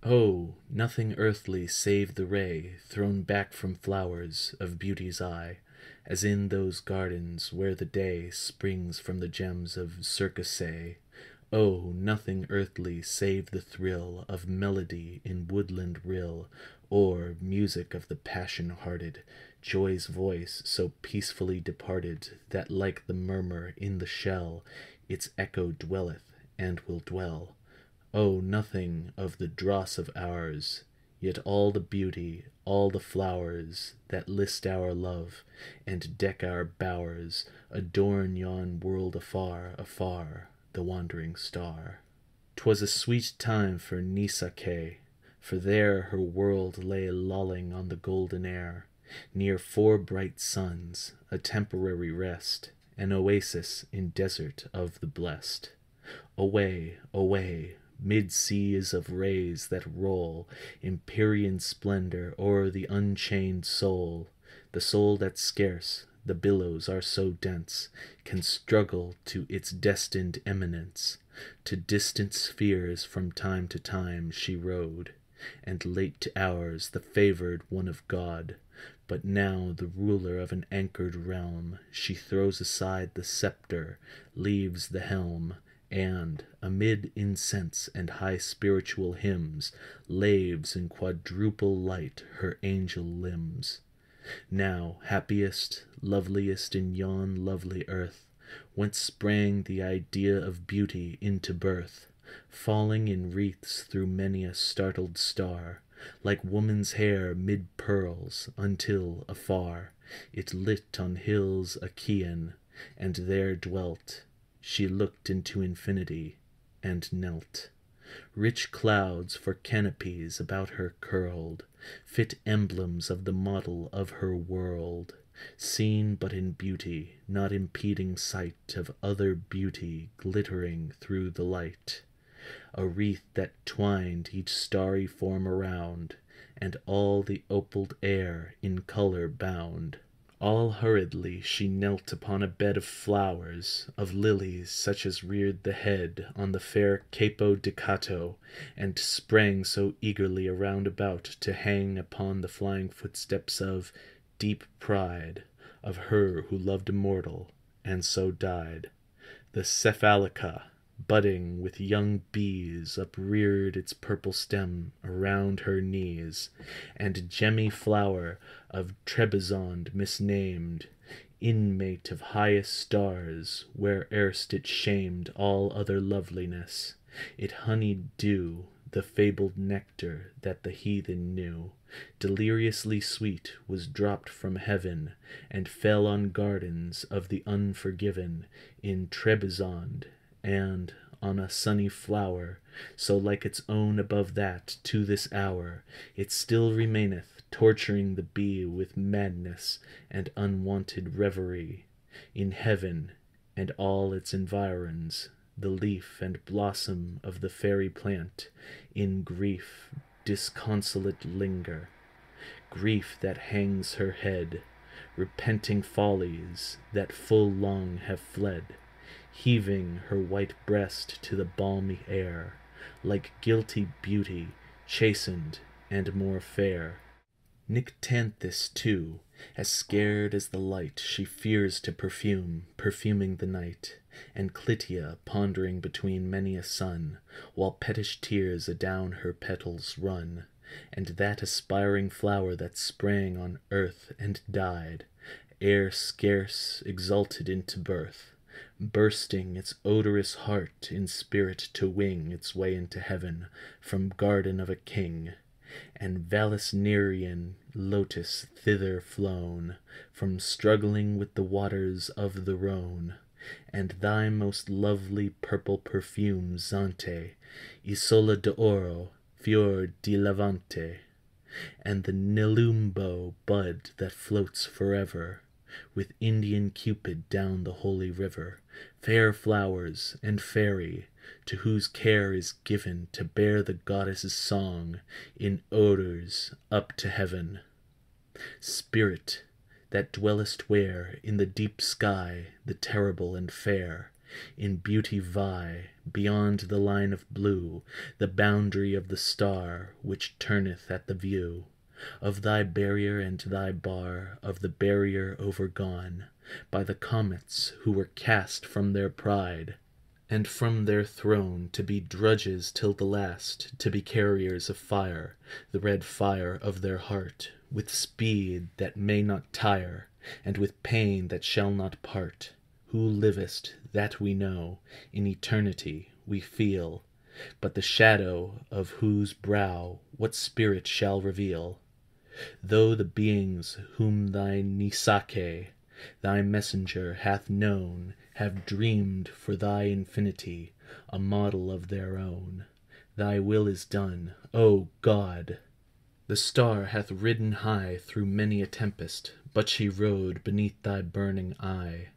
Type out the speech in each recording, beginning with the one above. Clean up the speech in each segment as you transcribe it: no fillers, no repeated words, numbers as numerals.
Oh, nothing earthly save the ray thrown back from flowers of beauty's eye, as in those gardens where the day springs from the gems of Circasse. Oh, nothing earthly save the thrill of melody in woodland rill, or music of the passion-hearted, joy's voice so peacefully departed that like the murmur in the shell its echo dwelleth and will dwell. Oh, nothing of the dross of ours, yet all the beauty, all the flowers that list our love and deck our bowers adorn yon world afar, afar, the wandering star. 'Twas a sweet time for Nisake, for there her world lay lolling on the golden air, near four bright suns, a temporary rest, an oasis in desert of the blest. Away, away, mid seas of rays that roll Empyrean splendor o'er the unchained soul, the soul that scarce, the billows are so dense, can struggle to its destined eminence. To distant spheres from time to time she rode, and late to ours the favored one of God. But now the ruler of an anchored realm, she throws aside the scepter, leaves the helm, and, amid incense and high spiritual hymns, laves in quadruple light her angel limbs. Now, happiest, loveliest in yon lovely earth, whence sprang the idea of beauty into birth, falling in wreaths through many a startled star, like woman's hair mid pearls, until, afar, it lit on hills Achaean, and there dwelt. She looked into infinity, and knelt. Rich clouds for canopies about her curled, fit emblems of the model of her world, seen but in beauty, not impeding sight of other beauty glittering through the light. A wreath that twined each starry form around, and all the opaled air in color bound. All hurriedly she knelt upon a bed of flowers, of lilies such as reared the head on the fair Capo di Cato, and sprang so eagerly around about to hang upon the flying footsteps of deep pride of her who loved a mortal, and so died. The cephalica, budding with young bees, upreared its purple stem around her knees, and gemmy flower of Trebizond misnamed, inmate of highest stars, where erst it shamed all other loveliness, it honeyed dew, the fabled nectar that the heathen knew, deliriously sweet, was dropped from heaven, and fell on gardens of the unforgiven in Trebizond, and on a sunny flower, so like its own above that, to this hour, it still remaineth, torturing the bee with madness and unwonted reverie. In heaven and all its environs, the leaf and blossom of the fairy plant, in grief disconsolate linger, grief that hangs her head, repenting follies that full long have fled, heaving her white breast to the balmy air, like guilty beauty, chastened and more fair. Nyctanthus, too, as scared as the light, she fears to perfume, perfuming the night, and Clytia pondering between many a sun, while pettish tears adown her petals run, and that aspiring flower that sprang on earth and died, ere scarce exalted into birth, bursting its odorous heart in spirit to wing its way into heaven from garden of a king, and Vallisnerian lotus thither flown, from struggling with the waters of the Rhone, and thy most lovely purple perfume, Zante, Isola d'Oro, Fior di Levante, and the Nelumbo bud that floats forever, with Indian Cupid down the holy river, fair flowers and fairy, to whose care is given to bear the goddess's song in odors up to heaven. Spirit, that dwellest where in the deep sky, the terrible and fair, in beauty vie, beyond the line of blue, the boundary of the star, which turneth at the view of thy barrier and thy bar, of the barrier overgone by the comets who were cast from their pride, and from their throne to be drudges till the last, to be carriers of fire, the red fire of their heart, with speed that may not tire, and with pain that shall not part. Who livest, that we know, in eternity we feel, but the shadow of whose brow what spirit shall reveal? Though the beings whom thy Nisake, thy messenger, hath known, have dreamed for thy infinity a model of their own, thy will is done, O God! The star hath ridden high through many a tempest, but she rode beneath thy burning eye,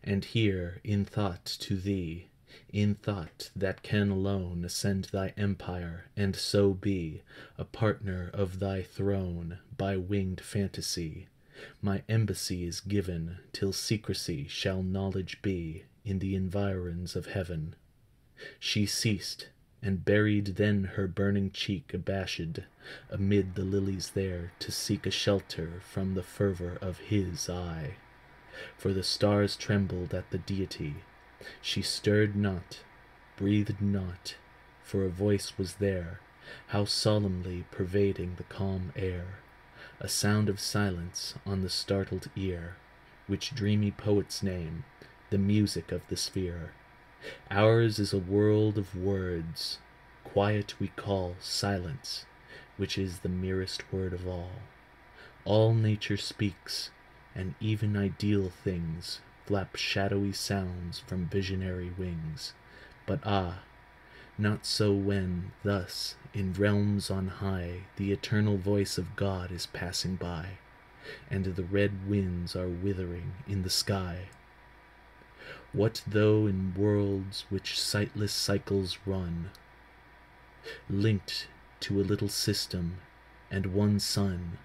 and here, in thought to thee, in thought that can alone ascend thy empire, and so be a partner of thy throne by winged fantasy, my embassy is given, till secrecy shall knowledge be in the environs of heaven. She ceased, and buried then her burning cheek abashed amid the lilies there, to seek a shelter from the fervor of his eye. For the stars trembled at the deity. She stirred not, breathed not, for a voice was there, how solemnly pervading the calm air, a sound of silence on the startled ear, which dreamy poets name the music of the sphere. Ours is a world of words, quiet we call silence, which is the merest word of all. All nature speaks, and even ideal things flap shadowy sounds from visionary wings. But ah, not so when, thus, in realms on high, the eternal voice of God is passing by, and the red winds are withering in the sky. What though in worlds which sightless cycles run, linked to a little system and one sun,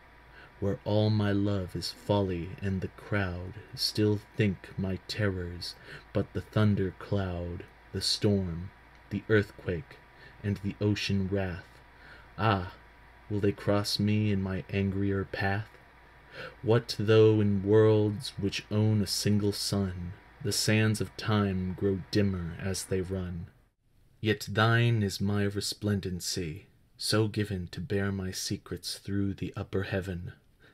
where all my love is folly, and the crowd still think my terrors but the thunder cloud, the storm, the earthquake, and the ocean wrath? Ah, will they cross me in my angrier path? What though in worlds which own a single sun, the sands of time grow dimmer as they run? Yet thine is my resplendency, so given to bear my secrets through the upper heaven.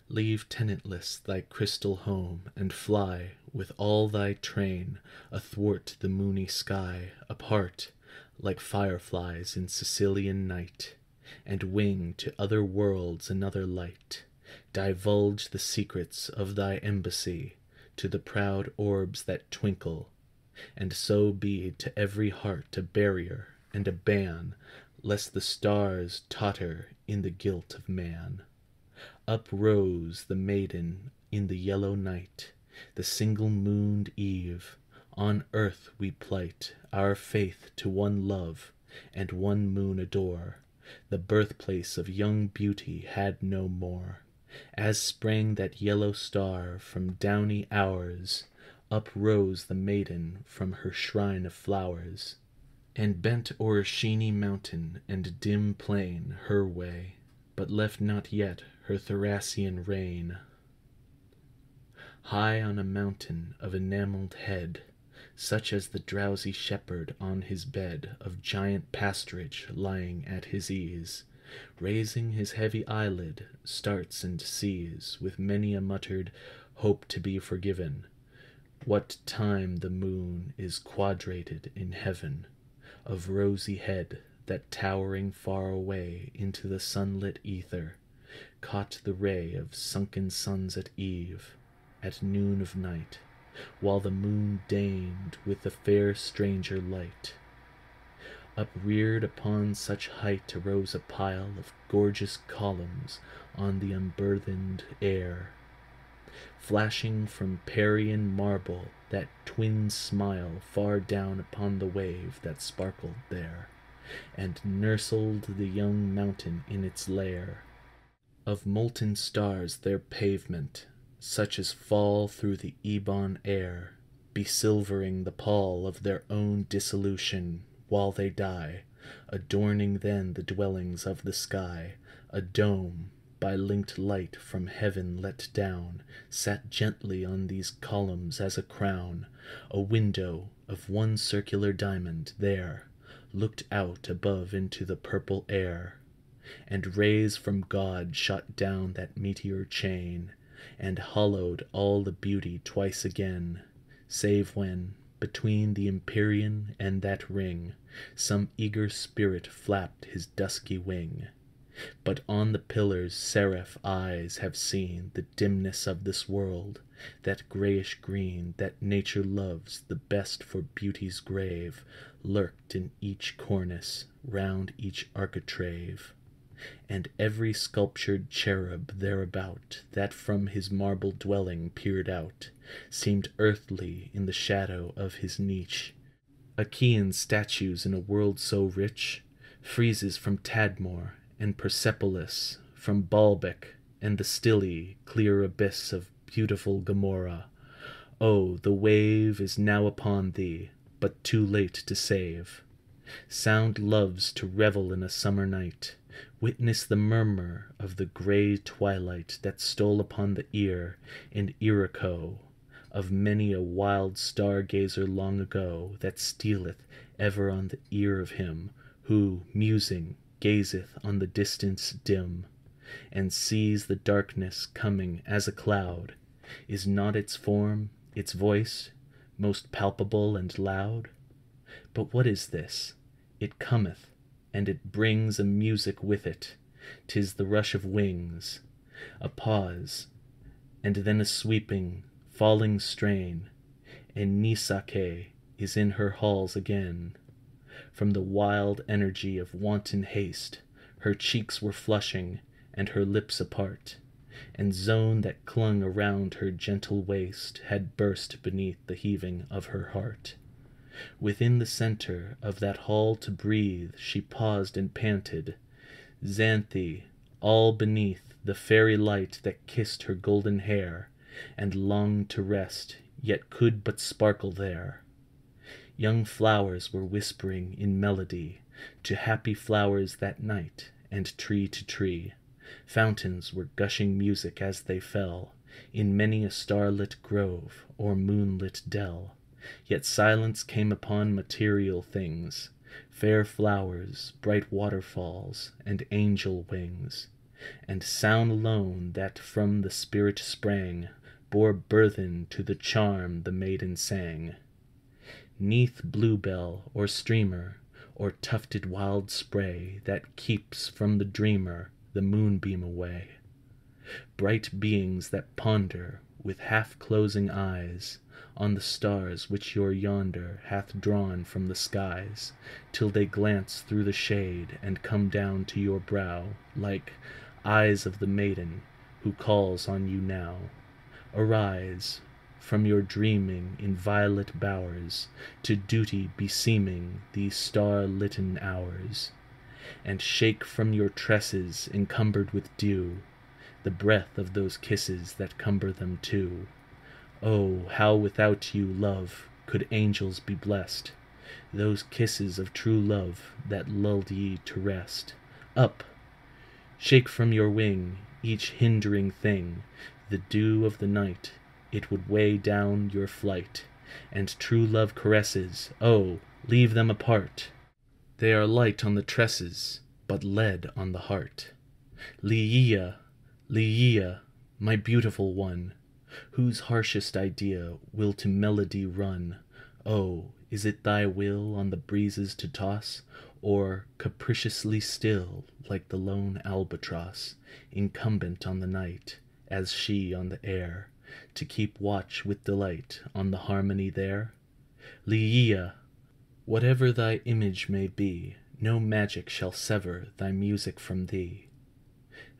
Leave tenantless thy crystal home, and fly with all thy train athwart the moony sky, apart, like fireflies in Sicilian night, and wing to other worlds another light. Divulge the secrets of thy embassy to the proud orbs that twinkle, and so be to every heart a barrier and a ban, lest the stars totter in the guilt of man. Up rose the maiden in the yellow night, the single-mooned eve. On earth we plight our faith to one love, and one moon adore. The birthplace of young beauty had no more. As sprang that yellow star from downy hours, up rose the maiden from her shrine of flowers, and bent o'er sheeny mountain and dim plain her way, but left not yet her Thracian reign. High on a mountain of enamelled head, such as the drowsy shepherd on his bed of giant pasturage lying at his ease, raising his heavy eyelid, starts and sees, with many a muttered hope to be forgiven, what time the moon is quadrated in heaven, of rosy head, that towering far away into the sunlit ether, caught the ray of sunken suns at eve, at noon of night, while the moon deigned with the fair stranger light. Upreared upon such height arose a pile of gorgeous columns on the unburthened air, flashing from Parian marble that twin smile far down upon the wave that sparkled there, and nursled the young mountain in its lair. Of molten stars their pavement, such as fall through the ebon air, besilvering the pall of their own dissolution while they die, adorning then the dwellings of the sky. A dome, by linked light from heaven let down, sat gently on these columns as a crown. A window of one circular diamond there looked out above into the purple air, and rays from God shot down that meteor chain, and hollowed all the beauty twice again, save when, between the Empyrean and that ring, some eager spirit flapped his dusky wing. But on the pillars seraph eyes have seen the dimness of this world, that grayish green that nature loves the best for beauty's grave, lurked in each cornice, round each architrave. And every sculptured cherub thereabout, that from his marble dwelling peered out, seemed earthly in the shadow of his niche. Achaean statues in a world so rich, friezes from Tadmor and Persepolis, from Baalbec and the stilly, clear abyss of beautiful Gomorrah. Oh, the wave is now upon thee, but too late to save. Sound loves to revel in a summer night. Witness the murmur of the grey twilight that stole upon the ear and ear-echo of many a wild star-gazer long ago, that stealeth ever on the ear of him who, musing, gazeth on the distance dim, and sees the darkness coming as a cloud. Is not its form, its voice, most palpable and loud? But what is this? It cometh, and it brings a music with it. 'Tis the rush of wings, a pause, and then a sweeping, falling strain, and Nisake is in her halls again. From the wild energy of wanton haste, her cheeks were flushing, and her lips apart, and zone that clung around her gentle waist had burst beneath the heaving of her heart. Within the center of that hall to breathe, she paused and panted, Xanthe, all beneath the fairy light that kissed her golden hair, and longed to rest, yet could but sparkle there. Young flowers were whispering in melody to happy flowers that night, and tree to tree. Fountains were gushing music as they fell in many a starlit grove or moonlit dell. Yet silence came upon material things, fair flowers, bright waterfalls, and angel wings, and sound alone that from the spirit sprang bore burthen to the charm the maiden sang. 'Neath bluebell or streamer or tufted wild spray that keeps from the dreamer the moonbeam away, bright beings that ponder with half-closing eyes on the stars which your yonder hath drawn from the skies, till they glance through the shade and come down to your brow, like eyes of the maiden who calls on you now. Arise from your dreaming in violet bowers, to duty beseeming these star-litten hours, and shake from your tresses encumbered with dew the breath of those kisses that cumber them too. Oh, how without you, love, could angels be blessed, those kisses of true love that lulled ye to rest. Up! Shake from your wing each hindering thing, the dew of the night, it would weigh down your flight, and true love caresses, oh, leave them apart. They are light on the tresses, but lead on the heart. Ligeia, Ligeia, my beautiful one, whose harshest idea will to melody run? Oh, is it thy will on the breezes to toss, or capriciously still, like the lone albatross, incumbent on the night, as she on the air, to keep watch with delight on the harmony there? Ligeia, whatever thy image may be, no magic shall sever thy music from thee.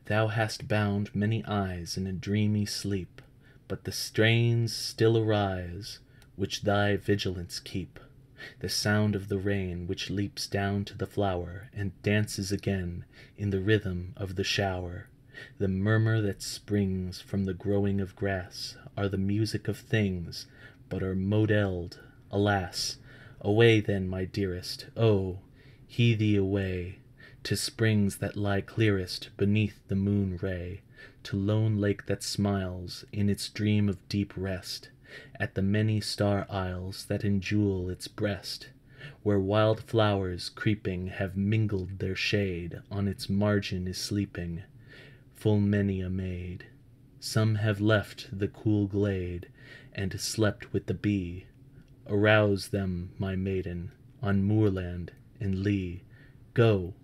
Thou hast bound many eyes in a dreamy sleep, but the strains still arise which thy vigilance keep. The sound of the rain which leaps down to the flower and dances again in the rhythm of the shower, the murmur that springs from the growing of grass, are the music of things but are modelled, alas. Away then, my dearest, oh, hie thee away, to springs that lie clearest beneath the moon ray, to lone lake that smiles in its dream of deep rest, at the many star isles that enjewel its breast, where wild flowers creeping have mingled their shade, on its margin is sleeping full many a maid. Some have left the cool glade, and slept with the bee. Arouse them, my maiden, on moorland and lea. Go,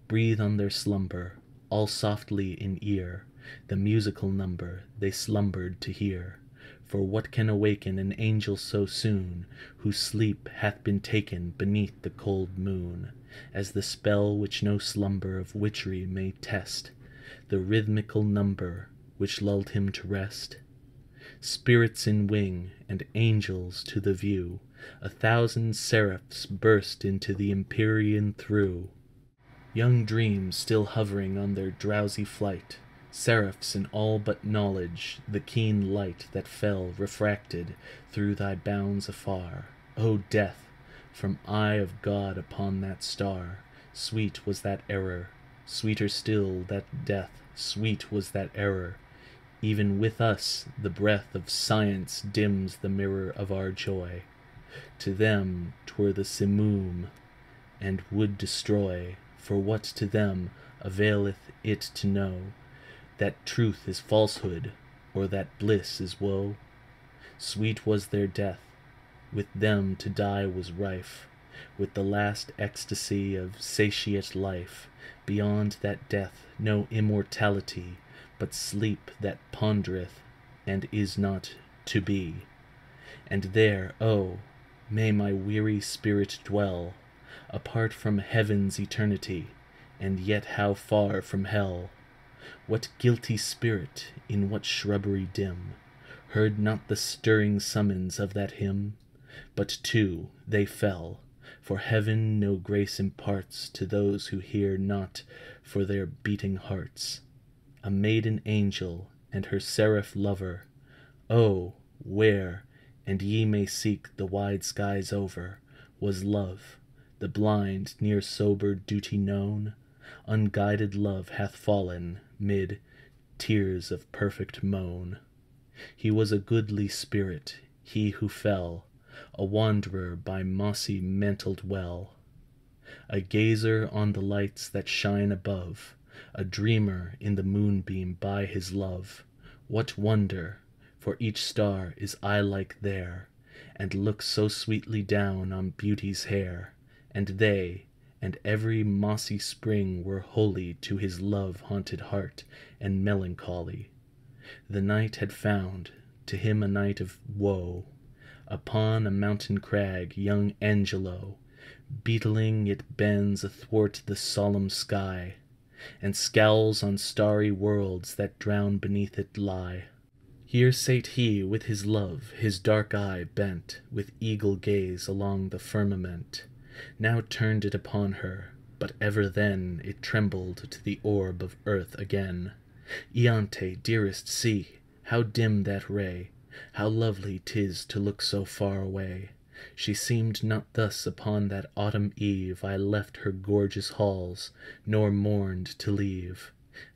breathe on their slumber, all softly in ear, the musical number they slumbered to hear. For what can awaken an angel so soon, whose sleep hath been taken beneath the cold moon, as the spell which no slumber of witchery may test, the rhythmical number which lulled him to rest? Spirits in wing, and angels to the view, 1,000 seraphs burst into the empyrean through. Young dreams still hovering on their drowsy flight, seraphs in all but knowledge, the keen light that fell refracted through thy bounds afar. O death, from eye of God upon that star, sweet was that error, sweeter still that death, sweet was that error. Even with us the breath of science dims the mirror of our joy. To them 'twere the simoom, and would destroy, for what to them availeth it to know that truth is falsehood, or that bliss is woe? Sweet was their death, with them to die was rife, with the last ecstasy of satiate life. Beyond that death no immortality, but sleep that pondereth and is not to be. And there, oh, may my weary spirit dwell, apart from heaven's eternity, and yet how far from hell! What guilty spirit, in what shrubbery dim, heard not the stirring summons of that hymn? But too they fell, for heaven no grace imparts to those who hear not for their beating hearts. A maiden angel and her seraph lover, oh, where, and ye may seek the wide skies over, was love, the blind near sober duty known? Unguided love hath fallen mid tears of perfect moan. He was a goodly spirit, he who fell, a wanderer by mossy mantled well, a gazer on the lights that shine above, a dreamer in the moonbeam by his love. What wonder, for each star is eye-like there, and looks so sweetly down on beauty's hair, and they, and every mossy spring were holy to his love-haunted heart and melancholy. The night had found, to him a night of woe. Upon a mountain crag young Angelo, beetling it bends athwart the solemn sky, and scowls on starry worlds that drown beneath it lie. Here sate he with his love, his dark eye bent with eagle gaze along the firmament. Now turned it upon her, but ever then it trembled to the orb of earth again. Iante, dearest, see, how dim that ray, how lovely 'tis to look so far away. She seemed not thus upon that autumn eve I left her gorgeous halls, nor mourned to leave.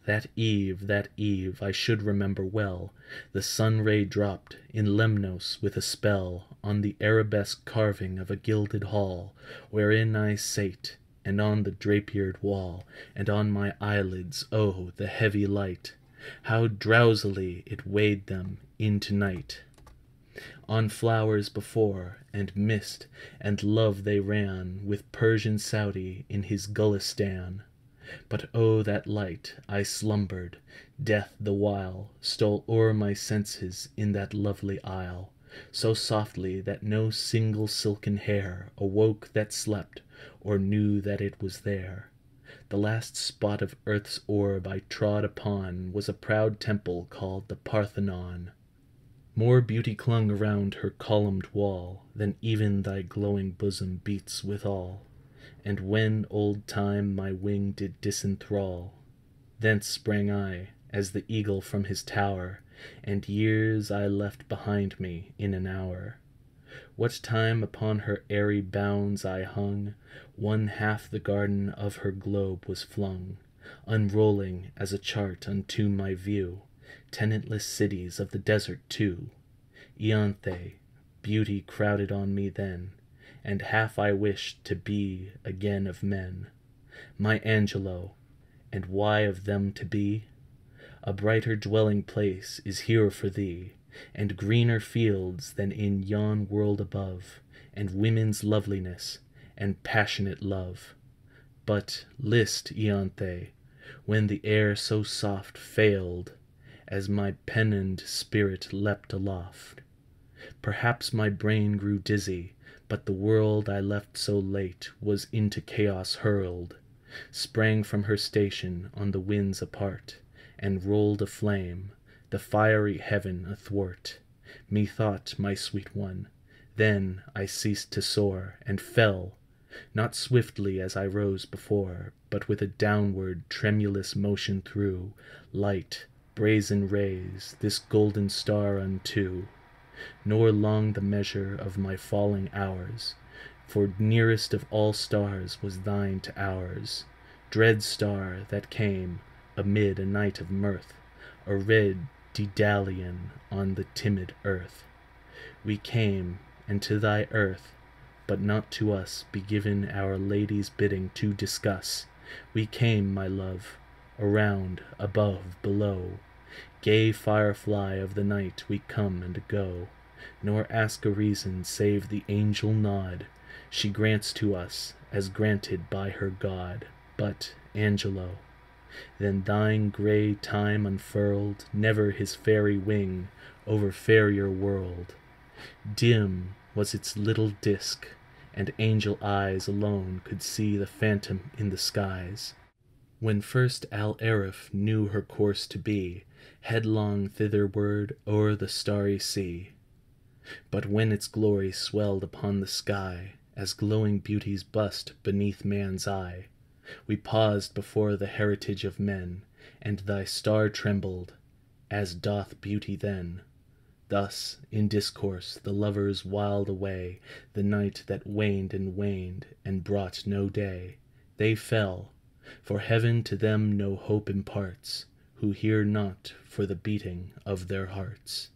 That eve, I should remember well, the sun-ray dropped in Lemnos with a spell on the arabesque carving of a gilded hall, wherein I sate, and on the drapiered wall, and on my eyelids, oh, the heavy light, how drowsily it weighed them into night. On flowers before, and mist, and love they ran, with Persian Saudi in his Gulistan. But oh, that light! I slumbered, death the while stole o'er my senses in that lovely isle, so softly that no single silken hair awoke that slept, or knew that it was there. The last spot of earth's orb I trod upon was a proud temple called the Parthenon. More beauty clung around her columned wall than even thy glowing bosom beats withal. And when old time my wing did disenthrall, thence sprang I, as the eagle from his tower, and years I left behind me in an hour. What time upon her airy bounds I hung, one half the garden of her globe was flung, unrolling as a chart unto my view, tenantless cities of the desert too. Ianthe, beauty crowded on me then, and half I wished to be again of men. My Angelo, and why of them to be? A brighter dwelling place is here for thee, and greener fields than in yon world above, and women's loveliness, and passionate love. But list, Ianthe, when the air so soft failed, as my pennoned spirit leapt aloft. Perhaps my brain grew dizzy, but the world I left so late was into chaos hurled, sprang from her station on the winds apart, and rolled aflame, the fiery heaven athwart. Methought, my sweet one, then I ceased to soar, and fell, not swiftly as I rose before, but with a downward tremulous motion threw light, brazen rays, this golden star unto. Nor long the measure of my falling hours, for nearest of all stars was thine to ours, dread star that came amid a night of mirth, a red Daedalian on the timid earth. We came, and to thy earth, but not to us be given our Lady's bidding to discuss. We came, my love, around, above, below, gay firefly of the night, we come and go, nor ask a reason save the angel nod she grants to us as granted by her God. But, Angelo, then thine grey time unfurled never his fairy wing over fairier world. Dim was its little disk, and angel eyes alone could see the phantom in the skies. When first Aaraaf knew her course to be headlong thitherward o'er the starry sea. But when its glory swelled upon the sky as glowing beauty's bust beneath man's eye, we paused before the heritage of men, and thy star trembled, as doth beauty then. Thus, in discourse, the lovers whiled away the night that waned and brought no day. They fell, for heaven to them no hope imparts, who hear not for the beating of their hearts.